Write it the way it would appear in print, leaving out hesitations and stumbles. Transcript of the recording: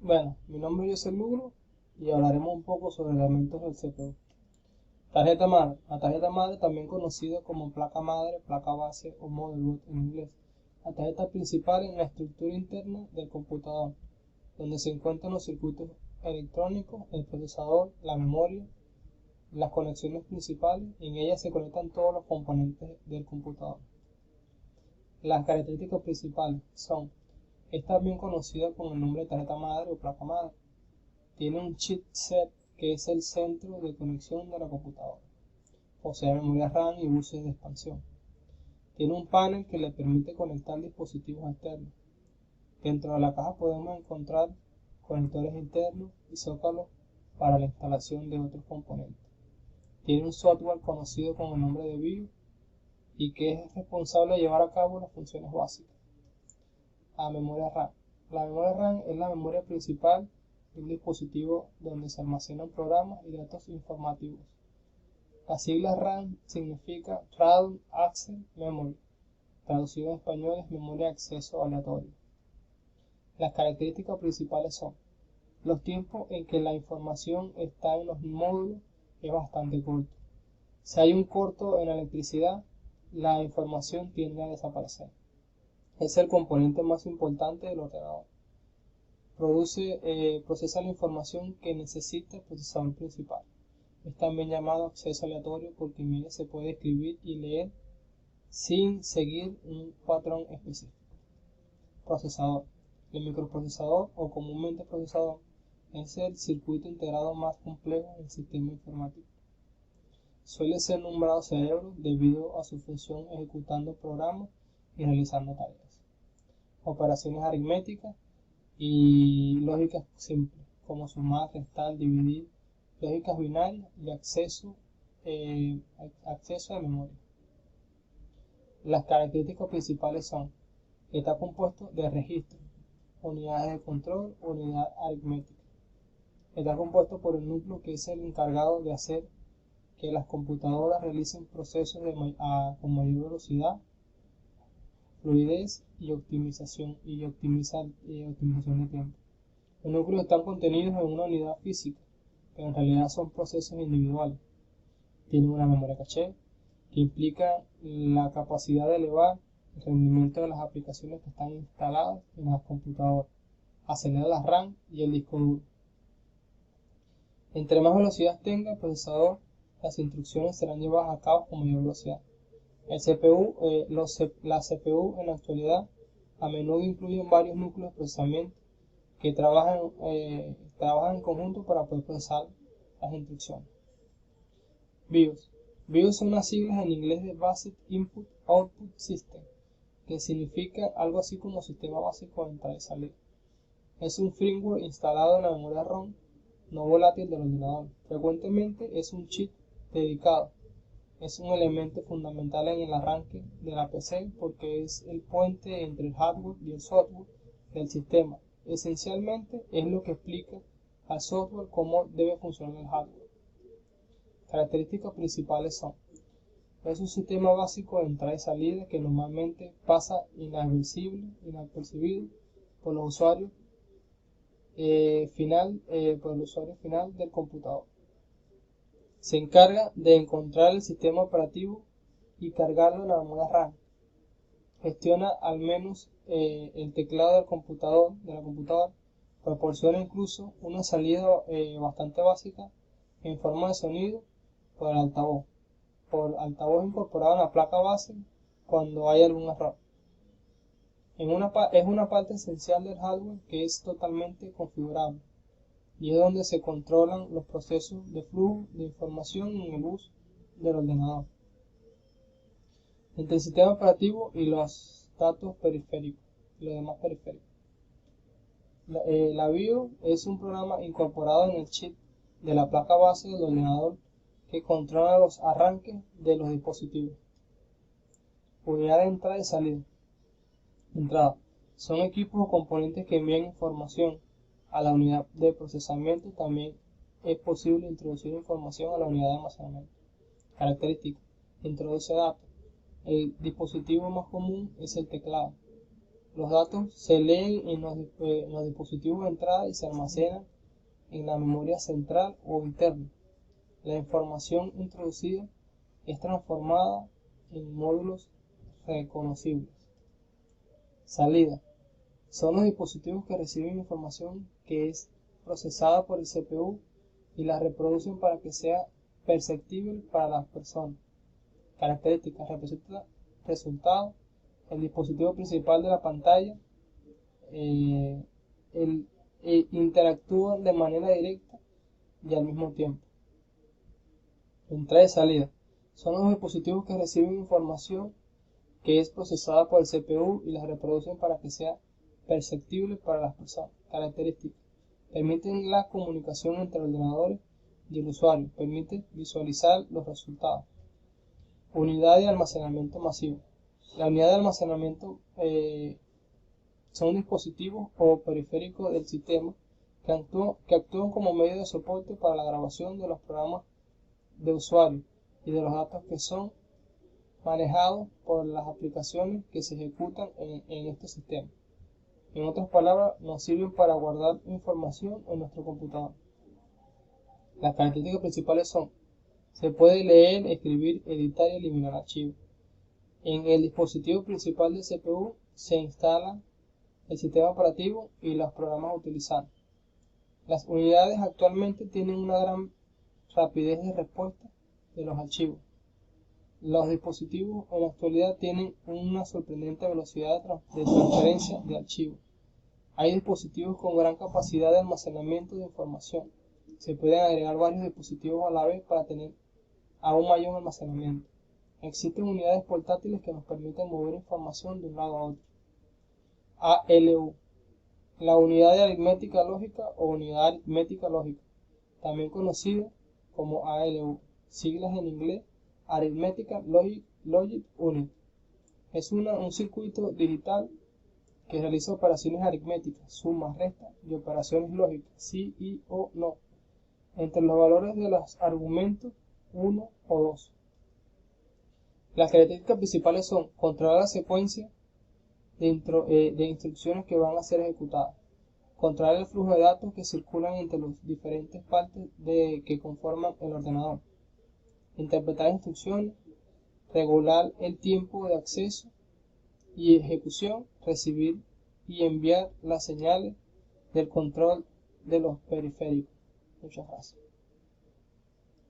Bueno, mi nombre es José Lugo y hablaremos un poco sobre elementos del CPU. Tarjeta madre. La tarjeta madre, también conocida como placa madre, placa base o motherboard en inglés. La tarjeta principal en la estructura interna del computador, donde se encuentran los circuitos electrónicos, el procesador, la memoria, las conexiones principales. En ella se conectan todos los componentes del computador. Las características principales son: es también conocida con el nombre de tarjeta madre o placa madre. Tiene un chipset que es el centro de conexión de la computadora. Posee memoria RAM y buses de expansión. Tiene un panel que le permite conectar dispositivos externos. Dentro de la caja podemos encontrar conectores internos y zócalos para la instalación de otros componentes. Tiene un software conocido con el nombre de BIOS y que es responsable de llevar a cabo las funciones básicas. La memoria RAM. La memoria RAM es la memoria principal de un dispositivo donde se almacenan programas y datos informativos. Las siglas RAM significa Random Access Memory, traducido en español es memoria de acceso aleatorio. Las características principales son: los tiempos en que la información está en los módulos es bastante corto. Si hay un corto en la electricidad, la información tiende a desaparecer. Es el componente más importante del ordenador. Procesa la información que necesita el procesador principal. Es también llamado acceso aleatorio porque en ella se puede escribir y leer sin seguir un patrón específico. Procesador. El microprocesador, o comúnmente procesador, es el circuito integrado más complejo del sistema informático. Suele ser nombrado cerebro debido a su función ejecutando programas y realizando tareas. Operaciones aritméticas y lógicas simples, como sumar, restar, dividir, lógicas binarias y acceso a memoria. Las características principales son: está compuesto de registros, unidades de control, unidad aritmética. Está compuesto por el núcleo, que es el encargado de hacer que las computadoras realicen procesos con mayor velocidad, fluidez y optimización de tiempo. Los núcleos están contenidos en una unidad física, pero en realidad son procesos individuales. Tienen una memoria caché, que implica la capacidad de elevar el rendimiento de las aplicaciones que están instaladas en las computadoras. Acelera la RAM y el disco duro. Entre más velocidad tenga el procesador, las instrucciones serán llevadas a cabo con mayor velocidad. La CPU en la actualidad a menudo incluyen varios núcleos de procesamiento que trabajan en conjunto para poder procesar las instrucciones. BIOS. BIOS son unas siglas en inglés de Basic Input Output System, que significa algo así como sistema básico de entrada y salida. Es un firmware instalado en la memoria ROM no volátil del ordenador. Frecuentemente es un chip dedicado. Es un elemento fundamental en el arranque de la PC porque es el puente entre el hardware y el software del sistema. Esencialmente es lo que explica al software cómo debe funcionar el hardware. Características principales son: es un sistema básico de entrada y salida que normalmente pasa inapercibido por los usuarios por el usuario final del computador. Se encarga de encontrar el sistema operativo y cargarlo en la memoria RAM. Gestiona al menos el teclado de la computadora. Proporciona incluso una salida bastante básica en forma de sonido por altavoz incorporado en la placa base cuando hay algún error. Es una parte esencial del hardware que es totalmente configurable y es donde se controlan los procesos de flujo de información en el uso del ordenador, entre el sistema operativo y los datos periféricos y los demás periféricos. La BIOS es un programa incorporado en el chip de la placa base del ordenador que controla los arranques de los dispositivos. Unidad de entrada y salida. Entrada. Son equipos o componentes que envían información a la unidad de procesamiento. También es posible introducir información a la unidad de almacenamiento. Características: introduce datos. El dispositivo más común es el teclado. Los datos se leen en los dispositivos de entrada y se almacenan en la memoria central o interna. La información introducida es transformada en módulos reconocibles. Salida. Son los dispositivos que reciben información que es procesada por el CPU y la reproducen para que sea perceptible para las personas. Características: representa resultados, el dispositivo principal de la pantalla, interactúan de manera directa y al mismo tiempo. Entrada y salida. Son los dispositivos que reciben información que es procesada por el CPU y la reproducen para que sea perceptible para las personas. Características: permiten la comunicación entre ordenadores y el usuario, permite visualizar los resultados. Unidad de almacenamiento masivo. La unidad de almacenamiento son dispositivos o periféricos del sistema que actúan como medio de soporte para la grabación de los programas de usuario y de los datos que son manejados por las aplicaciones que se ejecutan en estos sistemas. En otras palabras, nos sirven para guardar información en nuestro computador. Las características principales son: se puede leer, escribir, editar y eliminar archivos. En el dispositivo principal del CPU se instala el sistema operativo y los programas a utilizar. Las unidades actualmente tienen una gran rapidez de respuesta de los archivos. Los dispositivos en la actualidad tienen una sorprendente velocidad de transferencia de archivos. Hay dispositivos con gran capacidad de almacenamiento de información. Se pueden agregar varios dispositivos a la vez para tener aún mayor almacenamiento. Existen unidades portátiles que nos permiten mover información de un lado a otro. ALU. La unidad de aritmética lógica o unidad aritmética lógica, también conocida como ALU, siglas en inglés: Arithmetic Logic Unit. Es un circuito digital que realiza operaciones aritméticas, sumas, restas y operaciones lógicas, sí y o no, entre los valores de los argumentos 1 o 2. Las características principales son: controlar la secuencia de instrucciones que van a ser ejecutadas, controlar el flujo de datos que circulan entre las diferentes partes que conforman el ordenador, interpretar instrucciones, regular el tiempo de acceso y ejecución, recibir y enviar las señales del control de los periféricos. Muchas gracias.